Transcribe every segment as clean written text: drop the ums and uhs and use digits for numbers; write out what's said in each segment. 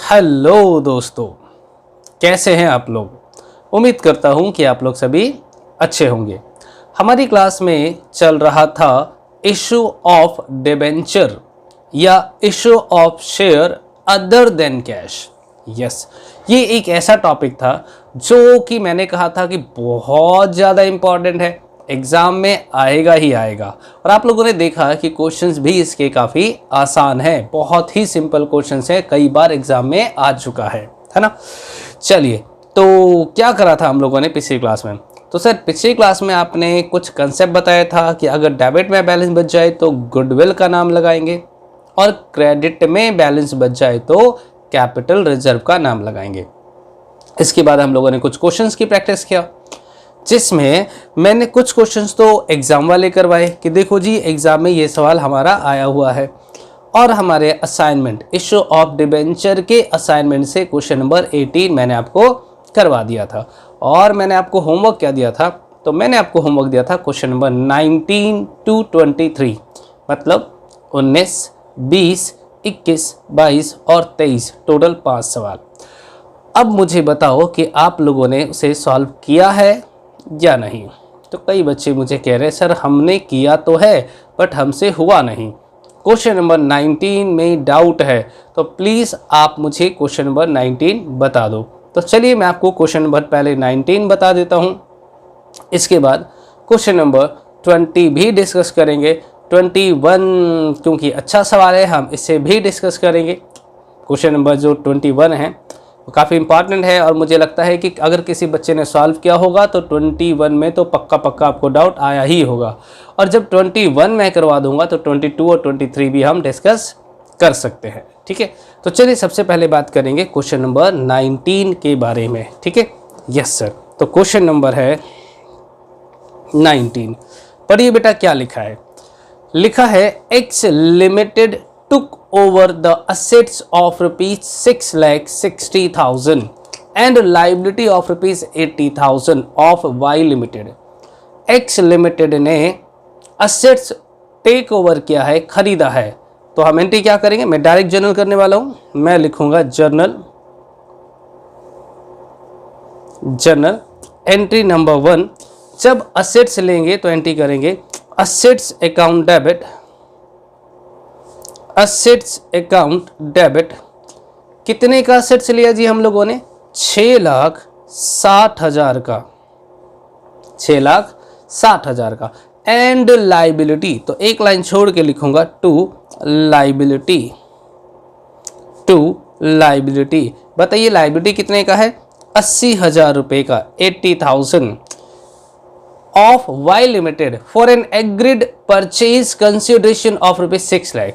Hello दोस्तों, कैसे हैं आप लोग। उम्मीद करता हूं कि आप लोग सभी अच्छे होंगे। हमारी क्लास में चल रहा था इशू ऑफ डिबेंचर या issue of share other than cash. Yes, ये एक ऐसा टॉपिक था जो कि मैंने कहा था कि बहुत ज़्यादा इम्पॉर्टेंट है, एग्ज़ाम में आएगा ही आएगा। और आप लोगों ने देखा कि क्वेश्चंस भी इसके काफ़ी आसान हैं, बहुत ही सिंपल क्वेश्चंस हैं, कई बार एग्ज़ाम में आ चुका है ना। चलिए, तो क्या करा था हम लोगों ने पिछली क्लास में। तो सर, पिछली क्लास में आपने कुछ कंसेप्ट बताया था कि अगर डेबिट में बैलेंस बच जाए तो गुडविल का नाम लगाएंगे और क्रेडिट में बैलेंस बच जाए तो कैपिटल रिजर्व का नाम लगाएंगे। इसके बाद हम लोगों ने कुछ क्वेश्चंस की प्रैक्टिस किया, जिसमें मैंने कुछ क्वेश्चंस तो एग्ज़ाम वाले करवाए कि देखो जी एग्ज़ाम में ये सवाल हमारा आया हुआ है, और हमारे असाइनमेंट इशू ऑफ डिबेंचर के असाइनमेंट से क्वेश्चन नंबर 18 मैंने आपको करवा दिया था। और मैंने आपको होमवर्क क्या दिया था, तो मैंने आपको होमवर्क दिया था क्वेश्चन नंबर 19 to 23, मतलब 19, 20, 21, 22 और 23, टोटल 5 सवाल। अब मुझे बताओ कि आप लोगों ने उसे सॉल्व किया है या नहीं। तो कई बच्चे मुझे कह रहे हैं सर हमने किया तो है बट हमसे हुआ नहीं। क्वेश्चन नंबर 19 में डाउट है, तो प्लीज़ आप मुझे क्वेश्चन नंबर 19 बता दो। तो चलिए मैं आपको क्वेश्चन नंबर पहले 19 बता देता हूँ, इसके बाद क्वेश्चन नंबर 20 भी डिस्कस करेंगे। 21 क्योंकि अच्छा सवाल है, हम इसे भी डिस्कस करेंगे। क्वेश्चन नंबर जो 21 है वो काफ़ी इंपॉर्टेंट है, और मुझे लगता है कि अगर किसी बच्चे ने सॉल्व किया होगा तो 21 में तो पक्का आपको डाउट आया ही होगा। और जब 21 मैं करवा दूंगा तो 22 और 23 भी हम डिस्कस कर सकते हैं। ठीक है, तो चलिए सबसे पहले बात करेंगे क्वेश्चन नंबर 19 के बारे में। ठीक है, यस सर। तो क्वेश्चन नंबर है 19। पढ़िए बेटा क्या लिखा है। लिखा है x limited took over the assets of rupees 6,60,000 and liability of rupees 80,000 of Y limited। X limited ने assets टेक ओवर किया है, खरीदा है। तो हम एंट्री क्या करेंगे, मैं डायरेक्ट जर्नल करने वाला हूं। मैं लिखूंगा जर्नल एंट्री नंबर 1। जब असेट्स लेंगे तो एंट्री करेंगे assets account debit, assets account debit. कितने का असेट्स लिया जी हम लोगों ने, 6,60,000 का, 6,60,000 का। एंड लाइबिलिटी, तो एक लाइन छोड़ के लिखूंगा टू लाइबिलिटी। बताइए लाइबिलिटी कितने का है, 80,000 रुपए का, 80,000 of Y limited for an agreed purchase consideration of rupees 6 lakh.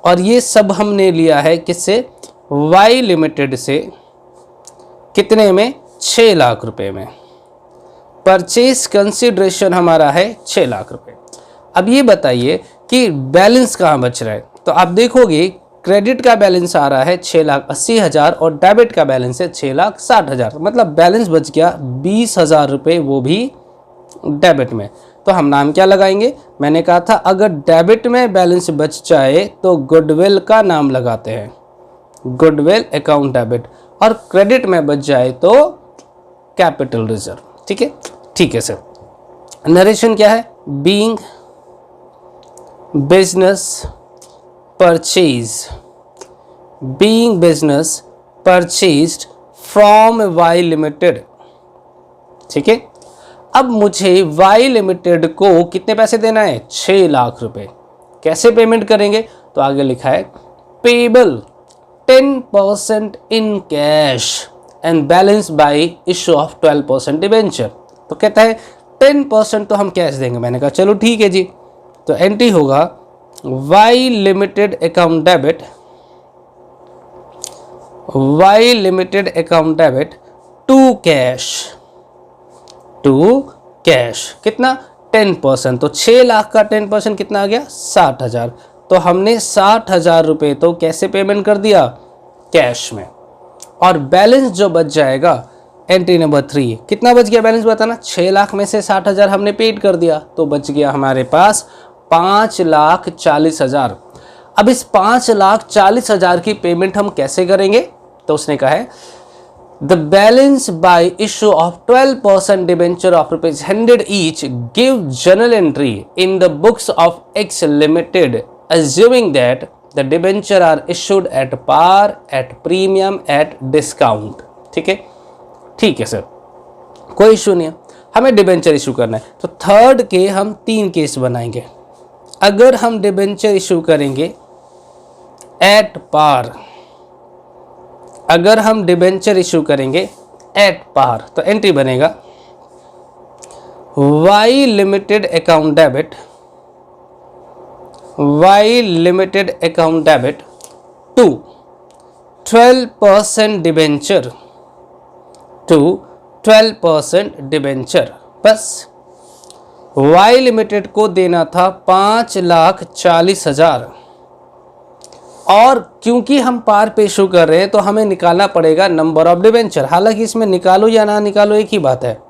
और ये सब हमने लिया है किससे, वाई लिमिटेड से। कितने में, 6 लाख रुपए में। परचेज कंसिडरेशन हमारा है 6 लाख रुपए। अब ये बताइए कि बैलेंस कहाँ बच रहा है। तो आप देखोगे क्रेडिट का बैलेंस आ रहा है 6,80,000 और डेबिट का बैलेंस है 6,60,000, मतलब बैलेंस बच गया 20,000 रुपये, वो भी डेबिट में। तो हम नाम क्या लगाएंगे, मैंने कहा था अगर डेबिट में बैलेंस बच जाए तो गुडविल का नाम लगाते हैं, गुडविल अकाउंट डेबिट, और क्रेडिट में बच जाए तो कैपिटल रिजर्व। ठीक है, ठीक है सर। नरेशन क्या है, being business purchased from Y limited. ठीक है, अब मुझे वाई लिमिटेड को कितने पैसे देना है, 6 लाख रुपए। कैसे पेमेंट करेंगे, तो आगे लिखा है payable 10% in cash and balance bye issue of 12% debenture. तो कहता है 10% तो हम कैश देंगे। मैंने कहा चलो ठीक है जी। तो एंट्री होगा Y limited account debit to cash कितना, 10%। तो 6 लाख का 10% कितना आ गया, 60,000। तो हमने 60,000 रुपये तो कैसे पेमेंट कर दिया, कैश में। और बैलेंस जो बच जाएगा, एंट्री नंबर 3, कितना बच गया बैलेंस बताना, 6 लाख में से 60,000 हमने पेड कर दिया, तो बच गया हमारे पास 5,40,000। अब इस 5,40,000 की पेमेंट हम कैसे करेंगे, तो उसने कहा है the balance bye issue of 12% debenture of ₹100 each give journal entry in the books of x limited assuming that the debenture are issued at par, at premium, at discount। ठीक है, ठीक है सर, कोई इशू नहीं है, हमें debenture issue करना है। तो थर्ड के हम 3 केस बनाएंगे। अगर हम डिबेंचर इशू करेंगे एट पार, अगर हम डिबेंचर इशू करेंगे एट पार तो एंट्री बनेगा Y limited account debit, Y limited account debit to 12% debenture, to 12% debenture. बस Y लिमिटेड को देना था 5,40,000 और क्योंकि हम पार पे इशू कर रहे हैं तो हमें निकालना पड़ेगा नंबर ऑफ डिबेंचर। हालांकि इसमें निकालो या ना निकालो एक ही बात है,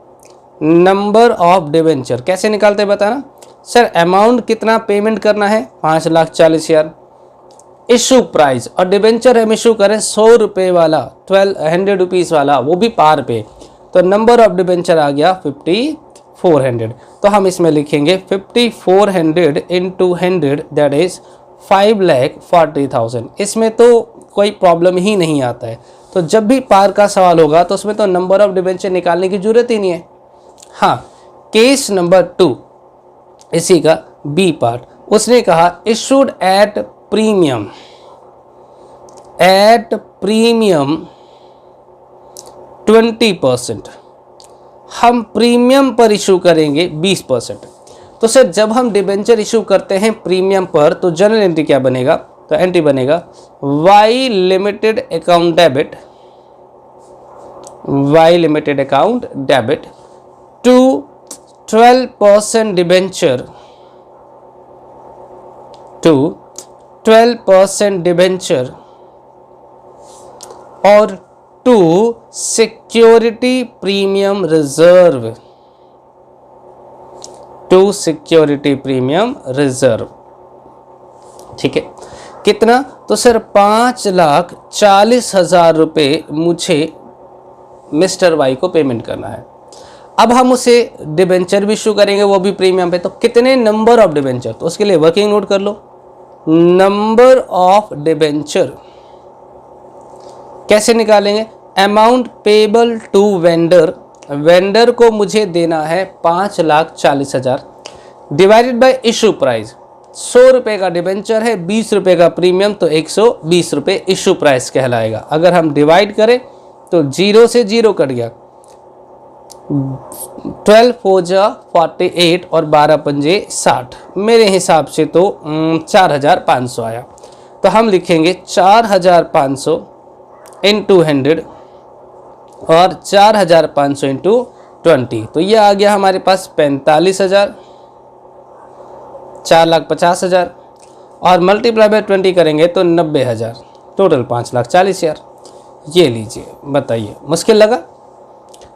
नंबर ऑफ डिबेंचर कैसे निकालते हैं बताना सर। अमाउंट कितना पेमेंट करना है 5,40,000 इशू प्राइस, और डिबेंचर हम इशू करें 100 रुपये वाला, 100 रुपीज़ वाला, वो भी पार पे, तो नंबर ऑफ डिबेंचर आ गया 5400। तो हम इसमें लिखेंगे 5400 इंटू 100 दैट इज 5,40,000। इसमें तो कोई प्रॉब्लम ही नहीं आता है। तो जब भी पार का सवाल होगा तो उसमें तो नंबर ऑफ डिबेंचर निकालने की जरूरत ही नहीं है। हाँ, केस नंबर 2 इसी का बी पार्ट, उसने कहा issued at premium, at premium 20%, हम प्रीमियम पर इशू करेंगे 20%। तो सर जब हम डिबेंचर इशू करते हैं प्रीमियम पर तो जनरल एंट्री क्या बनेगा, तो एंट्री बनेगा Y limited account debit, Y limited account debit to 12% debenture, to 12% debenture और to security premium reserve, to security premium reserve. ठीक है, कितना, तो सर 5,40,000 रुपये मुझे मिस्टर वाई को पेमेंट करना है। अब हम उसे डिबेंचर भी इशू करेंगे, वो भी प्रीमियम पे, तो कितने नंबर ऑफ डिबेंचर, तो उसके लिए वर्किंग नोट कर लो, नंबर ऑफ डिबेंचर कैसे निकालेंगे, amount payable to vendor, vendor को मुझे देना है 5,40,000 डिवाइडेड बाय इशू प्राइस, 100 रुपये का डिबेंचर है, 20 रुपये का प्रीमियम, तो 120 रुपये इशू प्राइस कहलाएगा। अगर हम डिवाइड करें तो 0 से 0 कट गया, 12 4 जा 48 और 12 पंजे 60, मेरे हिसाब से तो 4,500 आया। तो हम लिखेंगे 4,500 इंटू 100 और 4,500 इंटू 20, तो ये आ गया हमारे पास 45,000, 4,50,000 और मल्टीप्लाई बाय 20 करेंगे तो 90,000, टोटल 5,40,000। ये लीजिए, बताइए मुश्किल लगा।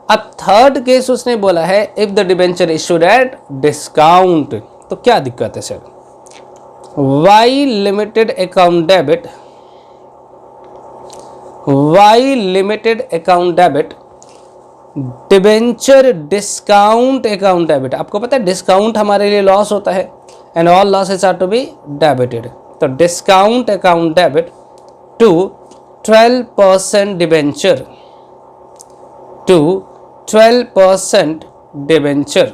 अब थर्ड केस उसने बोला है if the debenture issued at discount, तो क्या दिक्कत है sir, Y limited account debit, Y limited account debit debenture discount account debit. आपको पता है डिस्काउंट हमारे लिए लॉस होता है and all losses are to be debited, तो discount account debit to 12% debenture, to 12% debenture.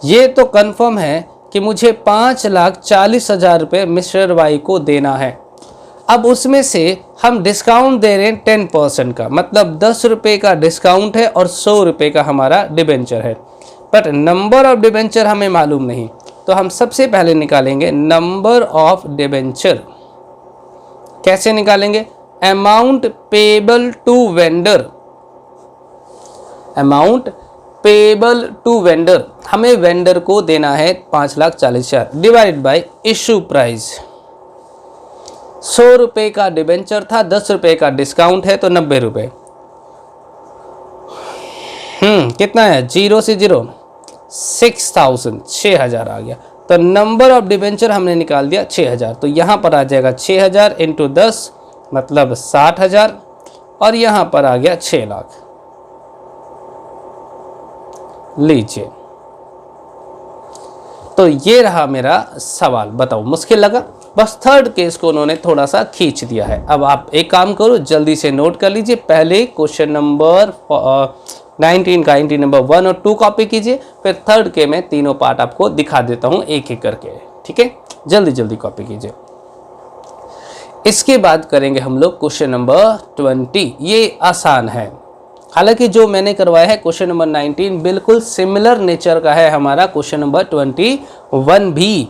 ये तो कंफर्म है कि मुझे 5,40,000 रुपये मिस्टर वाई को देना है। अब उसमें से हम डिस्काउंट दे रहे हैं 10% का, मतलब 10 रुपये का डिस्काउंट है और 100 रुपये का हमारा डिबेंचर है, बट नंबर ऑफ डिबेंचर हमें मालूम नहीं। तो हम सबसे पहले निकालेंगे नंबर ऑफ डिबेंचर। कैसे निकालेंगे, amount payable to vendor, amount payable to vendor, हमें वेंडर को देना है 5,40,000 डिवाइडेड बाय इशू प्राइस, 100 रुपये का डिबेंचर था, 10 रुपये का डिस्काउंट है तो 90 रुपये। कितना है, 0 से 0 6,000, 6,000 आ गया। तो नंबर ऑफ डिबेंचर हमने निकाल दिया 6,000, तो यहाँ पर आ जाएगा 6,000 इंटू 10 मतलब 60,000 और यहाँ पर आ गया 6 लाख। लीजिए, तो ये रहा मेरा सवाल। बताओ मुश्किल लगा? बस थर्ड केस को उन्होंने थोड़ा सा खींच दिया है। अब आप एक काम करो, जल्दी से नोट कर लीजिए। पहले क्वेश्चन नंबर 19 का एंट्री नंबर 1 और 2 कॉपी कीजिए, फिर थर्ड के मैं तीनों पार्ट आपको दिखा देता हूं एक एक करके। ठीक है, जल्दी जल्दी कॉपी कीजिए। इसके बाद करेंगे हम लोग क्वेश्चन नंबर 20। ये आसान है, हालांकि जो मैंने करवाया है क्वेश्चन नंबर 19 बिल्कुल सिमिलर नेचर का है। हमारा क्वेश्चन नंबर 21 भी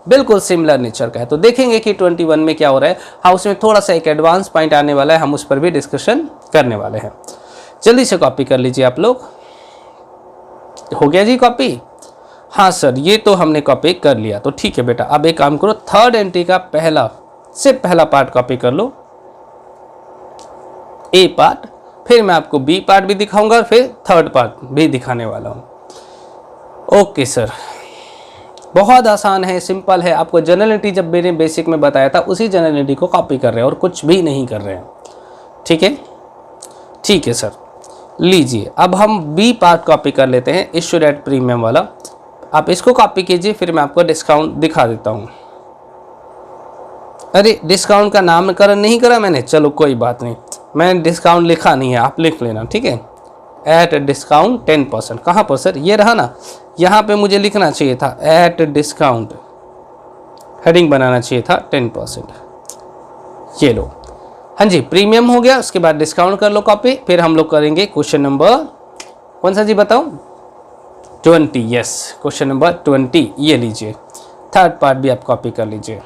बिल्कुल सिमिलर नेचर का है। तो देखेंगे कि 21 में क्या हो रहा है। हाँ, उसमें थोड़ा सा एक एडवांस पॉइंट आने वाला है, हम उस पर भी डिस्कशन करने वाले हैं। जल्दी से कॉपी कर लीजिए आप लोग। हो गया जी कॉपी? हाँ सर, ये तो हमने कॉपी कर लिया। तो ठीक है बेटा, अब एक काम करो, थर्ड एंट्री का पहला पार्ट कॉपी कर लो, ए पार्ट, फिर मैं आपको बी पार्ट भी दिखाऊंगा और फिर थर्ड पार्ट भी दिखाने वाला हूं। ओके सर, बहुत आसान है, सिंपल है। आपको जनरलिटी जब मैंने बेसिक में बताया था उसी जनरलिटी को कॉपी कर रहे हैं और कुछ भी नहीं कर रहे हैं। ठीक है, ठीक है सर। लीजिए, अब हम बी पार्ट कॉपी कर लेते हैं, इश्यूड एट प्रीमियम वाला। आप इसको कॉपी कीजिए, फिर मैं आपको डिस्काउंट दिखा देता हूं। अरे डिस्काउंट का नामकरण नहीं करा मैंने, चलो कोई बात नहीं, मैंने डिस्काउंट लिखा नहीं है, आप लिख लेना। ठीक है, एट डिस्काउंट 10%। कहाँ पर सर? ये रहा ना, यहाँ पे मुझे लिखना चाहिए था एट डिस्काउंट, हेडिंग बनाना चाहिए था 10%। ये लो, हाँ जी, प्रीमियम हो गया। उसके बाद डिस्काउंट कर लो कॉपी। फिर हम लोग करेंगे क्वेश्चन नंबर कौन सा जी बताओ? 20। Yes, question number 20। ये लीजिए, थर्ड पार्ट भी आप कॉपी कर लीजिए।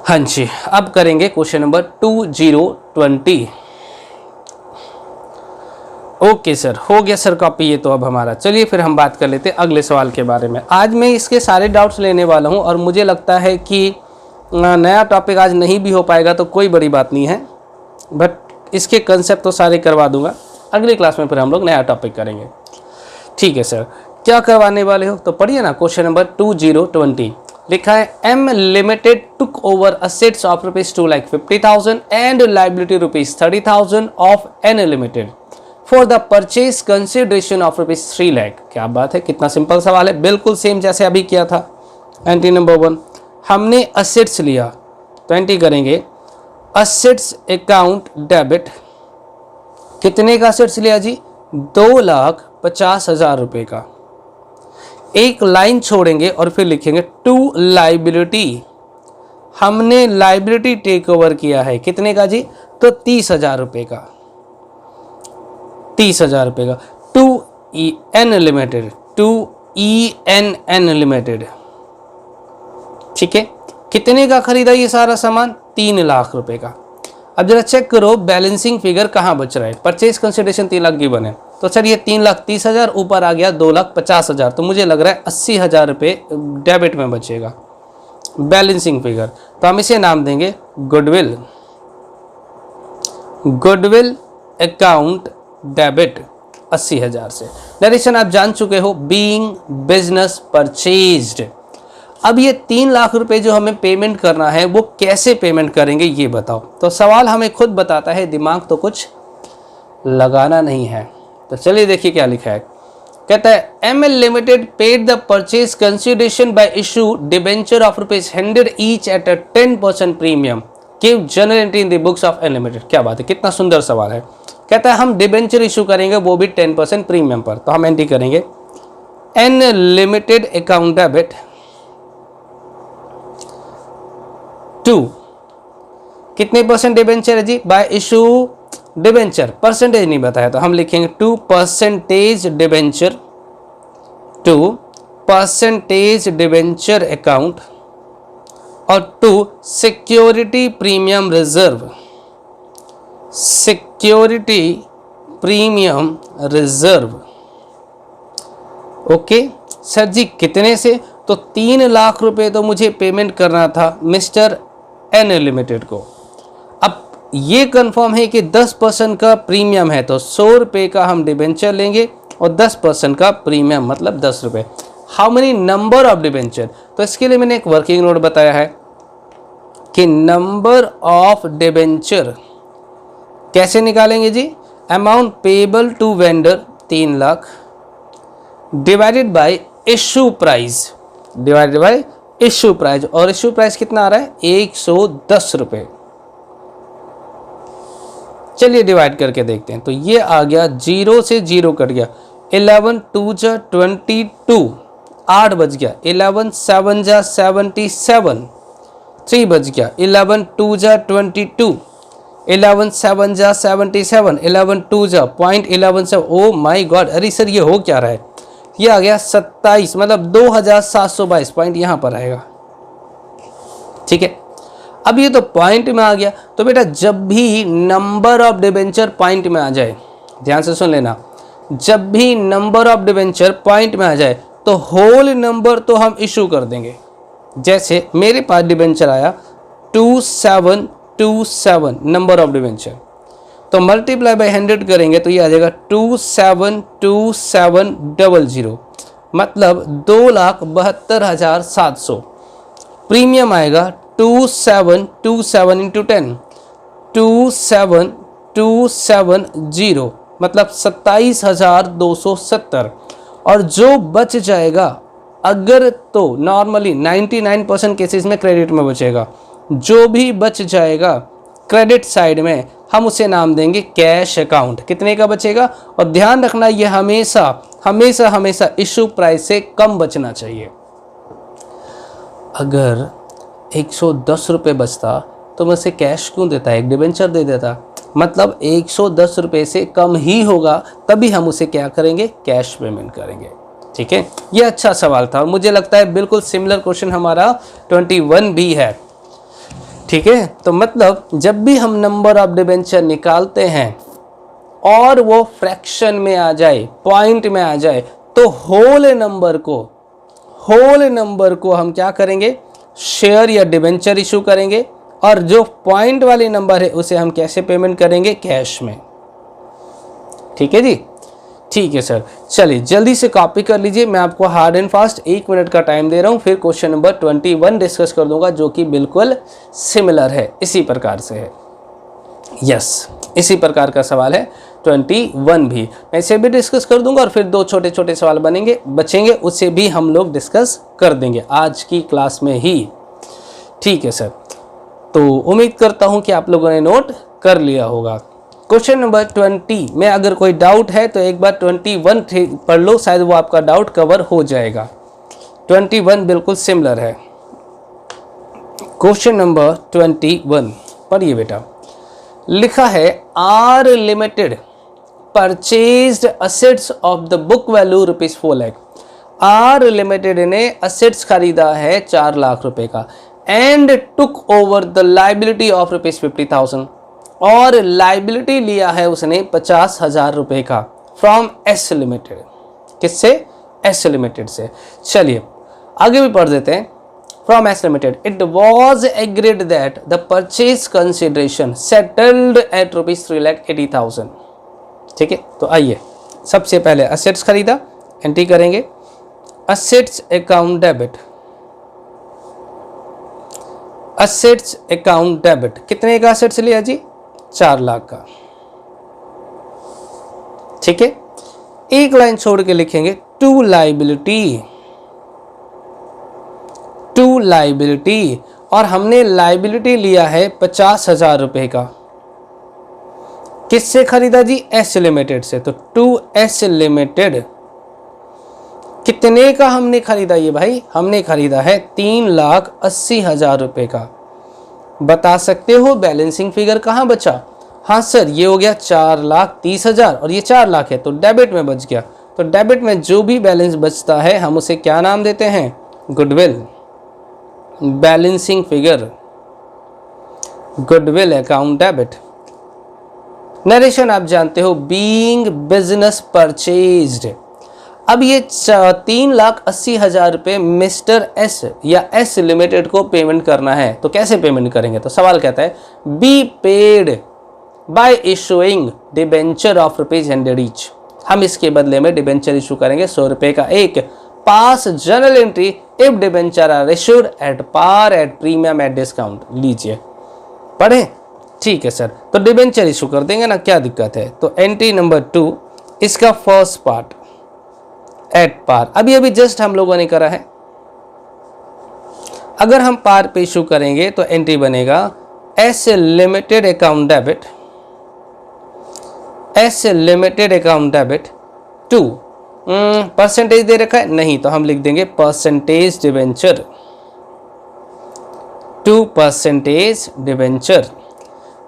हाँ जी, अब करेंगे क्वेश्चन नंबर 2020। ओके सर, हो गया सर कॉपी ये तो अब हमारा। चलिए फिर हम बात कर लेते हैं अगले सवाल के बारे में। आज मैं इसके सारे डाउट्स लेने वाला हूं और मुझे लगता है कि नया टॉपिक आज नहीं भी हो पाएगा तो कोई बड़ी बात नहीं है, बट इसके कंसेप्ट तो सारे करवा दूंगा। अगली क्लास में फिर हम लोग नया टॉपिक करेंगे। ठीक है सर, क्या करवाने वाले हो? तो पढ़िए ना, क्वेश्चन नंबर 2020 लिखा है, M limited took over assets of ₹2,50,000 and liability ₹30,000 of N limited for the purchase consideration of ₹3 lakh. क्या बात है, कितना सिंपल सवाल है, बिल्कुल सेम जैसे अभी किया था। एंट्री नंबर 1, हमने असेट्स लिया तो एंट्री करेंगे असेट्स अकाउंट डेबिट। कितने का असेट्स लिया जी? 2,50,000 रुपये का। एक लाइन छोड़ेंगे और फिर लिखेंगे टू लाइबिलिटी। हमने लाइबिलिटी टेक ओवर किया है, कितने का जी? तो 30,000 रुपये का। 30,000 रुपये का। To E N limited, to ENN limited. ठीक है, कितने का खरीदा ये सारा सामान? 3 लाख रुपए का। अब जरा चेक करो बैलेंसिंग फिगर कहाँ बच रहा है। परचेज कंसिडरेशन 3 लाख गिवन है, तो सर ये 3,30,000 ऊपर आ गया 2,50,000, तो मुझे लग रहा है 80,000 रुपये डेबिट में बचेगा बैलेंसिंग फिगर। तो हम इसे नाम देंगे गुडविल। गुडविल अकाउंट डेबिट 80,000 से। डायरेक्शन आप जान चुके हो, बीइंग बिजनेस परचेज्ड। अब ये 3 लाख रुपए जो हमें पेमेंट करना है वो कैसे पेमेंट करेंगे ये बताओ। तो सवाल हमें खुद बताता है, दिमाग तो कुछ लगाना नहीं है। तो चलिए देखिए क्या लिखा है। कहता है ML limited paid the purchase consideration by issue debenture of ₹100 each at a 10% premium give journal entry in the books of N limited. क्या बात है, कितना सुंदर सवाल है। कहता है हम डिबेंचर इशू करेंगे वो भी 10% प्रीमियम पर। तो हम एंट्री करेंगे N limited account debit to, कितने परसेंट डिबेंचर है जी? बाय इशू डिबेंचर, परसेंटेज नहीं बताया तो हम लिखेंगे 2% डिबेंचर, 2% डिबेंचर अकाउंट और 2 security premium reserve, security premium reserve. Okay sir ji, कितने से? तो 3 लाख रुपए तो मुझे पेमेंट करना था मिस्टर एन लिमिटेड को। अब ये कंफर्म है कि 10% का प्रीमियम है, तो 100 रुपये का हम डिबेंचर लेंगे और 10% का प्रीमियम मतलब 10 रुपये। How many number of debenture? तो इसके लिए मैंने एक वर्किंग नोट बताया है कि नंबर ऑफ डिबेंचर कैसे निकालेंगे जी? Amount payable to vendor 3 lakh divided by issue price, divided by issue price, और इशू प्राइस कितना आ रहा है? 110 रुपये। चलिए डिवाइड करके देखते हैं। तो ये आ गया, 0 से 0 कट गया, 11 2 जा 22, 8 बच गया, 11 7 जा 77, 3 बच गया, 11 2 जा 22, 11 7 जा 77, 11 2 जा 0.117। ओ माई गॉड, अरे सर ये हो क्या रहा है? ये आ गया 27, मतलब 2722 पॉइंट यहाँ पर आएगा। ठीक है, अब ये तो पॉइंट में आ गया। तो बेटा जब भी नंबर ऑफ डिबेंचर पॉइंट में आ जाए, ध्यान से सुन लेना, जब भी नंबर ऑफ डिबेंचर पॉइंट में आ जाए तो होल नंबर तो हम इशू कर देंगे। जैसे मेरे पास डिबेंचर आया 2727 नंबर ऑफ डिबेंचर, तो मल्टीप्लाई बाय 100 करेंगे तो ये आ जाएगा 272700, मतलब 2,72,700। प्रीमियम आएगा 2727 इंटू 10, 27270, मतलब 27,270। और जो बच जाएगा, अगर तो नॉर्मली 99% केसेस में क्रेडिट में बचेगा, जो भी बच जाएगा क्रेडिट साइड में हम उसे नाम देंगे कैश अकाउंट। कितने का बचेगा? और ध्यान रखना ये हमेशा हमेशा हमेशा इशू प्राइस से कम बचना चाहिए। अगर 110 रुपये बचता तो मैं उसे कैश क्यों देता, एक डिबेंचर दे देता। मतलब 110 रुपये से कम ही होगा, तभी हम उसे क्या करेंगे? कैश पेमेंट करेंगे। ठीक है, ये अच्छा सवाल था और मुझे लगता है बिल्कुल सिमिलर क्वेश्चन हमारा 21 भी है। ठीक है, तो मतलब जब भी हम नंबर ऑफ डिबेंचर निकालते हैं और वो फ्रैक्शन में आ जाए, पॉइंट में आ जाए, तो होल नंबर को हम क्या करेंगे? शेयर या डिबेंचर इशू करेंगे, और जो पॉइंट वाले नंबर है उसे हम कैसे पेमेंट करेंगे? कैश में। ठीक है जी, ठीक है सर। चलिए जल्दी से कॉपी कर लीजिए, मैं आपको हार्ड एंड फास्ट 1 मिनट का टाइम दे रहा हूँ, फिर क्वेश्चन नंबर 21 डिस्कस कर दूंगा जो कि बिल्कुल सिमिलर है, इसी प्रकार से है। यस, इसी प्रकार का सवाल है 21 भी, मैं इसे भी डिस्कस कर दूंगा और फिर 2 छोटे छोटे सवाल बचेंगे, उसे भी हम लोग डिस्कस कर देंगे आज की क्लास में ही। ठीक है सर, तो उम्मीद करता हूं कि आप लोगों ने नोट कर लिया होगा। क्वेश्चन नंबर 20 में अगर कोई डाउट है तो एक बार 21 पढ़ लो, शायद वो आपका डाउट कवर हो जाएगा। 21 बिल्कुल सिमिलर है। क्वेश्चन नंबर 21 पढ़िए बेटा। लिखा है R limited purchased assets of the book value ₹4 lakh. R limited ने असेट्स खरीदा है 4 लाख रुपए का, and took over the liability of ₹50,000, और लाइबिलिटी लिया है उसने 50,000 रुपए का फ्रॉम एस लिमिटेड। किससे? एस लिमिटेड से। चलिए आगे भी पढ़ देते हैं। From S limited it was agreed that the purchase consideration settled at ₹3,80,000। ठीक है, तो आइए सबसे पहले असेट्स खरीदा, एंट्री करेंगे assets account debit. Assets account debit कितने का असेट्स लिया जी? 4 लाख का। ठीक है, एक लाइन छोड़ के लिखेंगे टू लाइबिलिटी, और हमने लाइबिलिटी लिया है 50,000 रुपए का। किससे खरीदा जी? एस लिमिटेड से। तो टू एस लिमिटेड कितने का हमने खरीदा? ये भाई हमने खरीदा है 3,80,000 रुपए का। बता सकते हो बैलेंसिंग फिगर कहाँ बचा? हाँ सर, ये हो गया 4,30,000 और ये 4 लाख है तो डेबिट में बच गया। तो डेबिट में जो भी बैलेंस बचता है हम उसे क्या नाम देते हैं? Goodwill. Balancing figure goodwill account debit. Narration आप जानते हो, बीइंग बिजनेस परचेज्ड। अब ये 3,80,000 रुपये मिस्टर एस या एस लिमिटेड को पेमेंट करना है, तो कैसे पेमेंट करेंगे? तो सवाल कहता है be paid by issuing debenture of ₹100 each. हम इसके बदले में डिबेंचर इशू करेंगे 100 रुपये का एक। Pass journal entry if debenture are issued at par at premium at discount. लीजिए पढ़ें, ठीक है सर, तो डिबेंचर इशू कर देंगे ना, क्या दिक्कत है। तो एंट्री नंबर 2 इसका फर्स्ट पार्ट एट पार, अभी अभी जस्ट हम लोगों ने करा है। अगर हम पार पे इशू करेंगे तो एंट्री बनेगा S limited account debit, S limited account debit to, percentage दे रखा है नहीं, तो हम लिख देंगे परसेंटेज डिबेंचर, 2% डिबेंचर।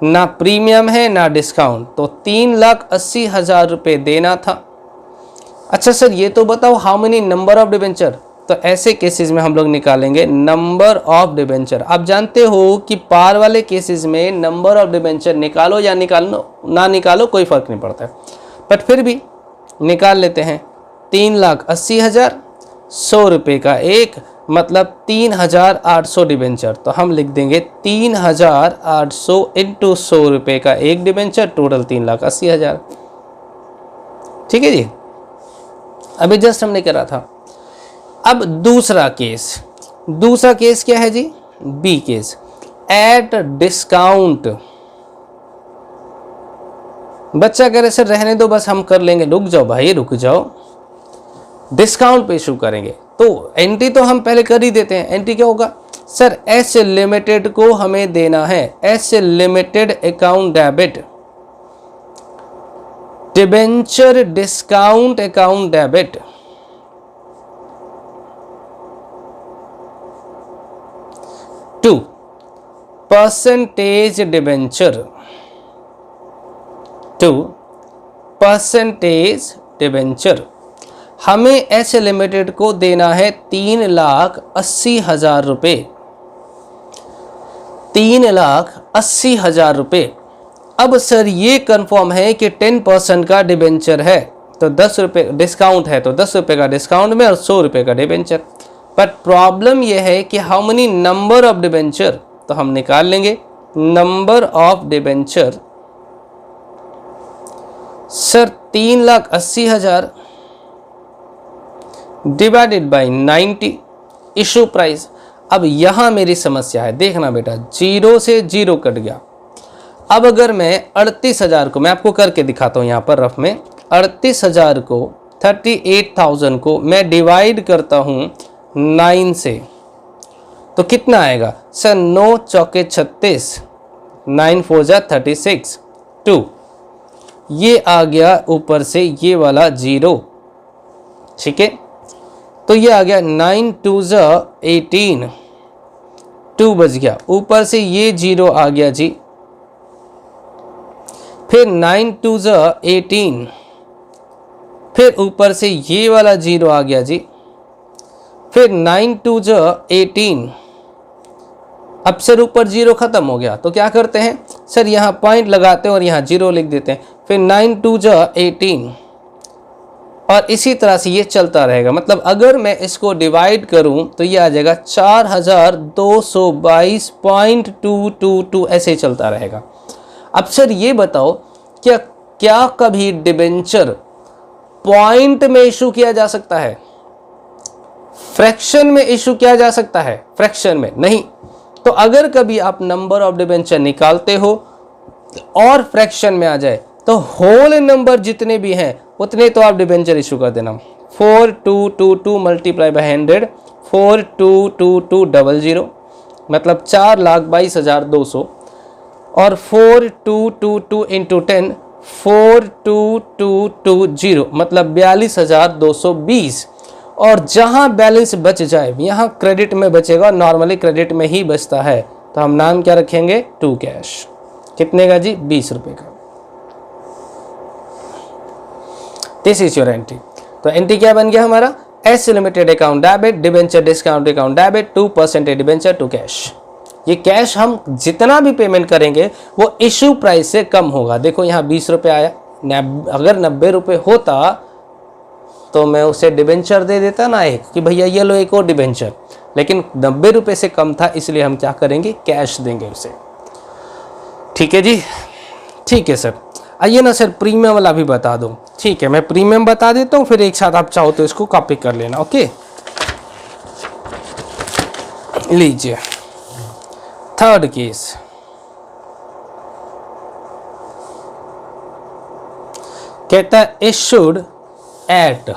ना प्रीमियम है ना डिस्काउंट, तो 3,80,000 रुपये देना था। अच्छा सर ये तो बताओ how many number of debenture, तो ऐसे केसेस में हम लोग निकालेंगे नंबर ऑफ डिबेंचर। आप जानते हो कि पार वाले केसेस में नंबर ऑफ डिबेंचर निकालो या ना निकालो कोई फर्क नहीं पड़ता है, बट फिर भी निकाल लेते हैं। 3,80,000, 100 रुपये का एक, मतलब 3,800 डिबेंचर, तो हम लिख देंगे 3,800 इंटू 100 रुपये का एक डिबेंचर, टोटल 3,80,000। ठीक है जी, अभी जस्ट हमने करा था। अब दूसरा केस क्या है जी, बी केस, एट डिस्काउंट। बच्चा कह रहे सर रहने दो बस हम कर लेंगे, रुक जाओ भाई रुक जाओ, डिस्काउंट पे इशू करेंगे। तो एंट्री तो हम पहले कर ही देते हैं। एंट्री क्या होगा सर, एस लिमिटेड को हमें देना है S limited account debit, debenture discount account debit, to percentage debenture, 2% debenture. हमें एस लिमिटेड को देना है 3,80,000 रुपये, 3,80,000 रुपये। अब सर ये कंफर्म है कि 10% का डिबेंचर है, तो 10 रुपये डिस्काउंट है, तो 10 रुपये का डिस्काउंट में और 100 रुपये का डिबेंचर। बट प्रॉब्लम यह है कि how many number of debenture, तो हम निकाल लेंगे number of debenture. Sir 3,80,000 divided by 90 issue price. अब यहां मेरी समस्या है, देखना बेटा 0 से 0 कट गया। अब अगर मैं 38,000 को, मैं आपको करके दिखाता हूं यहां पर रफ में, 38,000 को 38,000 को मैं डिवाइड करता हूं 9 से, तो कितना आएगा सर, 9 चौके 36, 9 4 जा 36, 2 ये आ गया ऊपर से ये वाला 0, ठीक है। तो ये आ गया 9 2 जा 18, 2 बच गया, ऊपर से ये 0 आ गया जी, फिर 9 2 जा 18, फिर ऊपर से ये वाला 0 आ गया जी, फिर 9 2 जा 18। अब सर ऊपर 0 खत्म हो गया, तो क्या करते हैं सर, यहाँ पॉइंट लगाते हैं और यहाँ 0 लिख देते हैं, फिर 9 2 जा 18, और इसी तरह से ये चलता रहेगा। मतलब अगर मैं इसको डिवाइड करूं तो ये आ जाएगा 4,222.222, ऐसे ही चलता रहेगा। अब सर ये बताओ क्या कभी डिबेंचर पॉइंट में इशू किया जा सकता है, फ्रैक्शन में इशू किया जा सकता है? फ्रैक्शन में नहीं। तो अगर कभी आप नंबर ऑफ डिबेंचर निकालते हो और फ्रैक्शन में आ जाए तो होल नंबर जितने भी हैं उतने तो आप डिबेंचर इशू कर देना। 4222 मल्टीप्लाई बाय 100, 422200 मतलब 4,22,200, और 4222 इंटू 10 42,220 मतलब 42,220। और जहां बैलेंस बच जाए यहाँ क्रेडिट में बचेगा, नॉर्मली क्रेडिट में ही बचता है, तो हम नाम क्या रखेंगे, टू कैश। कितने का जी, 20 रुपये का। This is your entry. तो एंट्री क्या बन गया हमारा, S limited account debit, debenture discount account debit, 2% debenture to cash. ये कैश हम जितना भी पेमेंट करेंगे वो इशू प्राइस से कम होगा। देखो यहाँ 20 रुपये आया, अगर 90 रुपये होता तो मैं उसे डिबेंचर दे देता ना एक, कि भैया ये लो एक और डिबेंचर, लेकिन 90 रुपये से कम था इसलिए हम क्या करेंगे, कैश देंगे उसे। ठीक है जी, ठीक है सर। आइए ना सर प्रीमियम वाला भी बता दो। ठीक है, मैं प्रीमियम बता देता हूँ, फिर एक साथ आप चाहो तो इसको कॉपी कर लेना। ओके, लीजिए थर्ड केस। कहता है इशूड एट,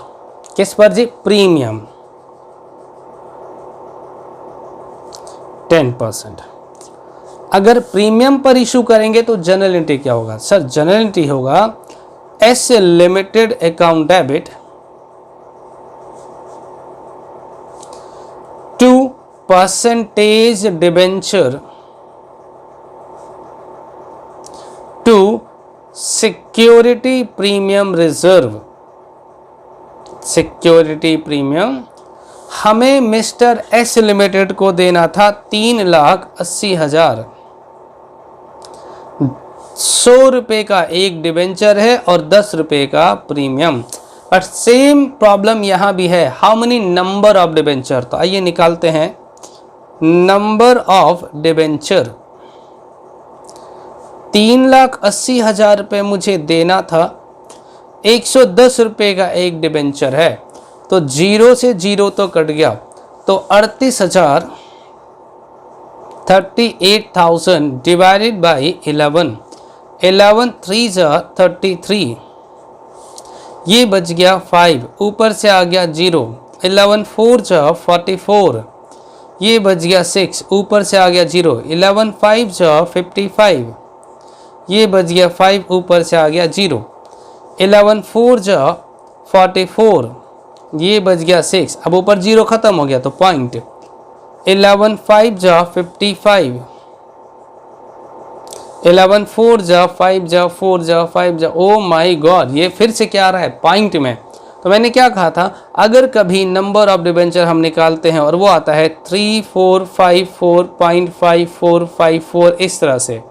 किस पर जी, प्रीमियम 10%। अगर प्रीमियम पर इशू करेंगे तो जनरल एंट्री क्या होगा सर, जनरल एंट्री होगा S limited account debit to percentage debenture to security premium reserve. Security premium हमें मिस्टर एस लिमिटेड को देना था 3,80,000। 100 रुपये का एक डिबेंचर है और 10 रुपये का प्रीमियम। बट सेम प्रॉब्लम यहाँ भी है, how many number of debenture. तो आइए निकालते हैं नंबर ऑफ डिबेंचर। 3,80,000 रुपये मुझे देना था, 110 रुपये का एक डिबेंचर है, तो 0 से 0 तो कट गया, तो 38,000 38,000 डिवाइडेड बाई 11, 11 3 33, ये बच गया 5, ऊपर से आ गया 0, 11 4 44, ये बच गया 6, ऊपर से आ गया 0, 11 5 55, ये बच गया 5, ऊपर से आ गया 0, 11 4 44, ये बच गया 6, अब ऊपर 0 खत्म हो गया तो पॉइंट, 11 5 55, 11 4 5 4 5, ओ माय गॉड, ये फिर से क्या आ रहा है पॉइंट में। तो मैंने क्या कहा था, अगर कभी नंबर ऑफ डिबेंचर हम निकालते हैं और वो आता है 3454.5454 इस तरह से,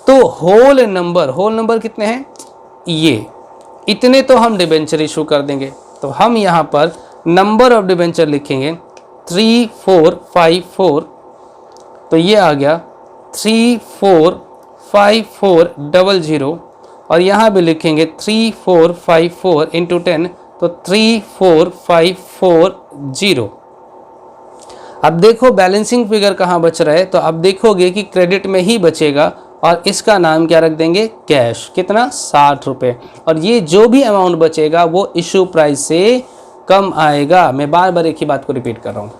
तो होल नंबर कितने हैं, ये इतने तो हम डिबेंचर इशू कर देंगे। तो हम यहाँ पर नंबर ऑफ डिबेंचर लिखेंगे 3454, तो ये आ गया 345400, और यहाँ भी लिखेंगे 3454 इंटू 10, तो 34,540। अब देखो बैलेंसिंग फिगर कहाँ बच रहा है, तो अब देखोगे कि क्रेडिट में ही बचेगा और इसका नाम क्या रख देंगे, कैश। कितना, 60 रुपये। और ये जो भी अमाउंट बचेगा वो इशू प्राइस से कम आएगा। मैं बार बार एक ही बात को रिपीट कर रहा हूँ।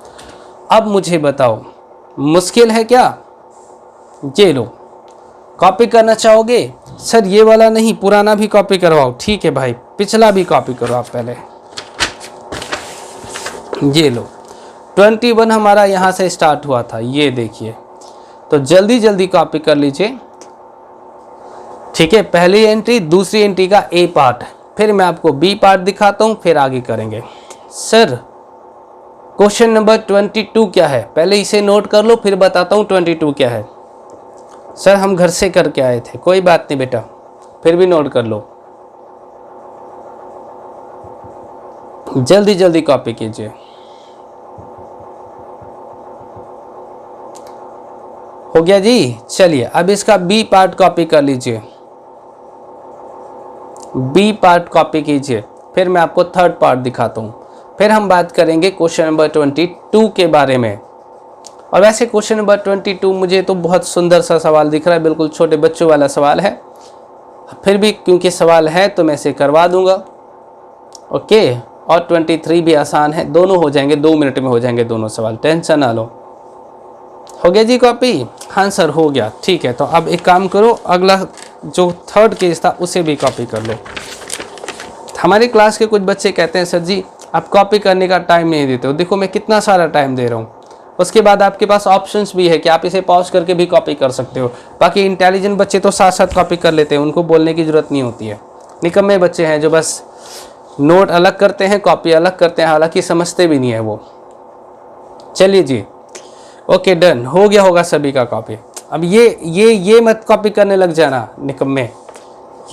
अब मुझे बताओ मुश्किल है क्या, ये लो कॉपी करना चाहोगे, सर ये वाला नहीं पुराना भी कॉपी करवाओ, ठीक है भाई पिछला भी कॉपी करो आप पहले, ये लो 21 हमारा यहाँ से स्टार्ट हुआ था, ये देखिए, तो जल्दी जल्दी कॉपी कर लीजिए, ठीक है। पहली एंट्री, दूसरी एंट्री का ए पार्ट, फिर मैं आपको बी पार्ट दिखाता हूँ, फिर आगे करेंगे। सर क्वेश्चन नंबर 22 क्या है, पहले इसे नोट कर लो फिर बताता हूँ 22 क्या है। सर हम घर से करके आए थे, कोई बात नहीं बेटा, फिर भी नोट कर लो, जल्दी जल्दी कॉपी कीजिए। हो गया जी, चलिए अब इसका बी पार्ट कॉपी कर लीजिए, बी पार्ट कॉपी कीजिए, फिर मैं आपको थर्ड पार्ट दिखाता हूँ, फिर हम बात करेंगे क्वेश्चन नंबर 22 के बारे में। और वैसे क्वेश्चन नंबर 22 मुझे तो बहुत सुंदर सा सवाल दिख रहा है, बिल्कुल छोटे बच्चों वाला सवाल है, फिर भी क्योंकि सवाल है तो मैं इसे करवा दूंगा, ओके। और 23 भी आसान है, दोनों हो जाएंगे, 2 मिनट में हो जाएंगे दोनों सवाल, टेंशन ना लो। हो गया जी कॉपी, हाँ सर हो गया, ठीक है। तो अब एक काम करो, अगला जो थर्ड केस था उसे भी कॉपी कर लो। हमारी क्लास के कुछ बच्चे कहते हैं सर जी आप कॉपी करने का टाइम नहीं देते हो, देखो मैं कितना सारा टाइम दे रहा हूँ। उसके बाद आपके पास ऑप्शंस भी है कि आप इसे पॉज करके भी कॉपी कर सकते हो। बाकी इंटेलिजेंट बच्चे तो साथ साथ कॉपी कर लेते हैं, उनको बोलने की ज़रूरत नहीं होती है। निकम्मे बच्चे हैं जो बस नोट अलग करते हैं, कॉपी अलग करते हैं, हालांकि समझते भी नहीं है वो। चलिए जी, ओके डन, हो गया होगा सभी का कॉपी। अब ये मत कॉपी करने लग जाना निकम्मे,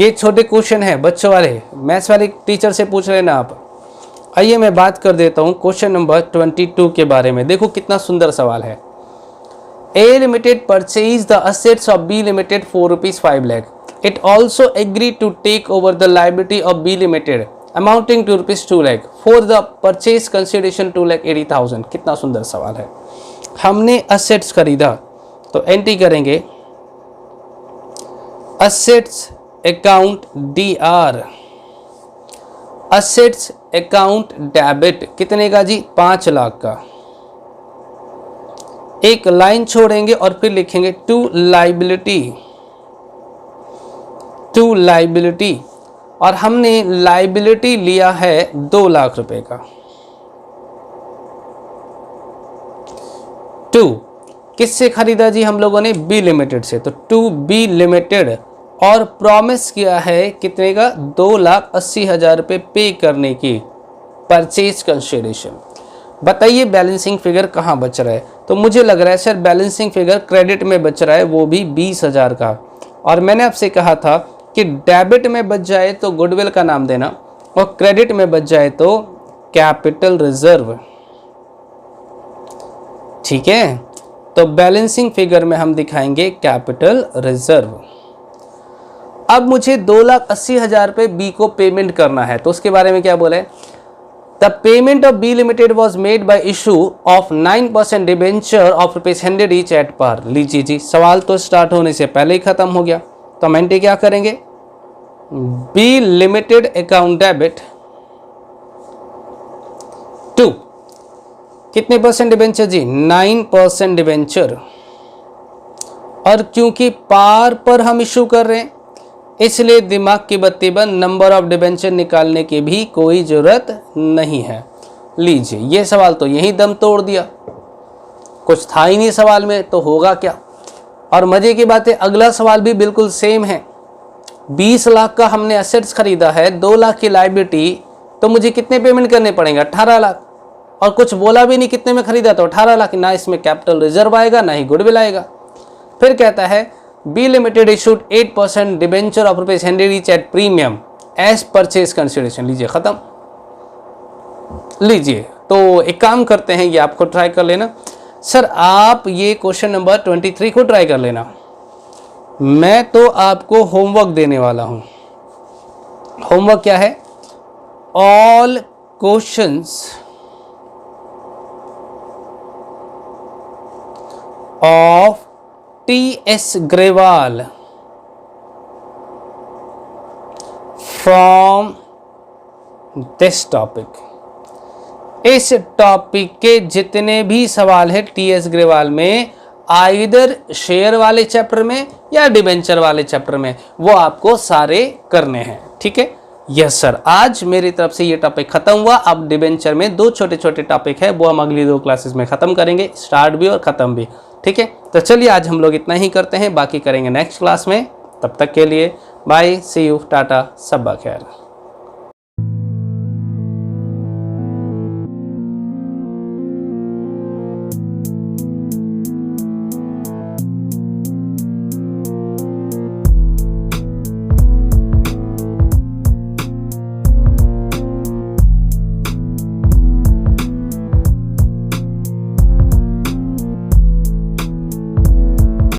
ये छोटे क्वेश्चन है बच्चों वाले, मैथ्स वाले टीचर से पूछ रहे ना आप। आइए मैं बात कर देता हूँ क्वेश्चन नंबर 22 के बारे में। देखो कितना सुंदर सवाल है। A Limited purchased the assets of B Limited for ₹5 lakh. It also agreed to take over the liability of B Limited amounting to ₹2 lakh. For the purchase consideration 2,80,000. कितना सुंदर सवाल है। हमने assets खरीदा तो एंट्री करेंगे assets account DR, assets account debit कितने का जी? 5 लाख का। एक लाइन छोड़ेंगे और फिर लिखेंगे टू लाइबिलिटी, और हमने लाइबिलिटी लिया है 2 लाख रुपए का। टू किससे खरीदा जी हम लोगों ने? बी लिमिटेड से। तो टू बी लिमिटेड, और प्रॉमिस किया है कितने का? 2,80,000 रुपये पे करने की परचेज कंसिडरेशन। बताइए बैलेंसिंग फिगर कहाँ बच रहा है? तो मुझे लग रहा है सर बैलेंसिंग फिगर क्रेडिट में बच रहा है, वो भी 20,000 का। और मैंने आपसे कहा था कि डेबिट में बच जाए तो गुडविल का नाम देना, और क्रेडिट में बच जाए तो कैपिटल रिजर्व। ठीक है, तो बैलेंसिंग फिगर में हम दिखाएंगे कैपिटल रिजर्व। अब मुझे 2,80,000 रुपये बी को पेमेंट करना है, तो उसके बारे में क्या बोला है? The payment of B limited was made by issue of 9% debenture of ₹100 each at par. लीजिए जी, सवाल तो स्टार्ट होने से पहले ही खत्म हो गया। तो हम क्या करेंगे? B limited account debit to कितने परसेंट डिबेंचर जी? 9% डिबेंचर। और क्योंकि पार पर हम इशू कर रहे हैं इसलिए दिमाग की बत्ती बंद, नंबर ऑफ डिबेंचर निकालने की भी कोई जरूरत नहीं है। लीजिए, ये सवाल तो यही दम तोड़ दिया, कुछ था ही नहीं सवाल में, तो होगा क्या? और मजे की बात है अगला सवाल भी बिल्कुल सेम है। 20 लाख का हमने एसेट्स खरीदा है, 2 लाख की लायबिलिटी, तो मुझे कितने पेमेंट करने पड़ेंगे? 18 लाख। और कुछ बोला भी नहीं कितने में खरीदा, तो 18 लाख। ना इसमें कैपिटल रिजर्व आएगा ना ही गुडविल आएगा। फिर कहता है B limited issued 8% debenture of ₹100 each at premium as purchase consideration. लीजिए खत्म। लीजिए, तो एक काम करते हैं, ये आपको ट्राई कर लेना। सर आप ये क्वेश्चन नंबर 23 को ट्राई कर लेना, मैं तो आपको होमवर्क देने वाला हूं। होमवर्क क्या है? All questions of T.S. Grewal from this topic। इस टॉपिक के जितने भी सवाल है T.S. ग्रेवाल में, आइदर शेयर वाले चैप्टर में या डिबेंचर वाले चैप्टर में, वो आपको सारे करने हैं। ठीक है? यस सर, आज मेरी तरफ से ये टॉपिक खत्म हुआ। अब डिबेंचर में 2 छोटे छोटे टॉपिक है, वो हम अगली 2 क्लासेस में खत्म करेंगे, स्टार्ट भी और खत्म भी। ठीक है, तो चलिए आज हम लोग इतना ही करते हैं, बाकी करेंगे नेक्स्ट क्लास में। तब तक के लिए बाय, सी यू, टाटा, सब्बा खैर।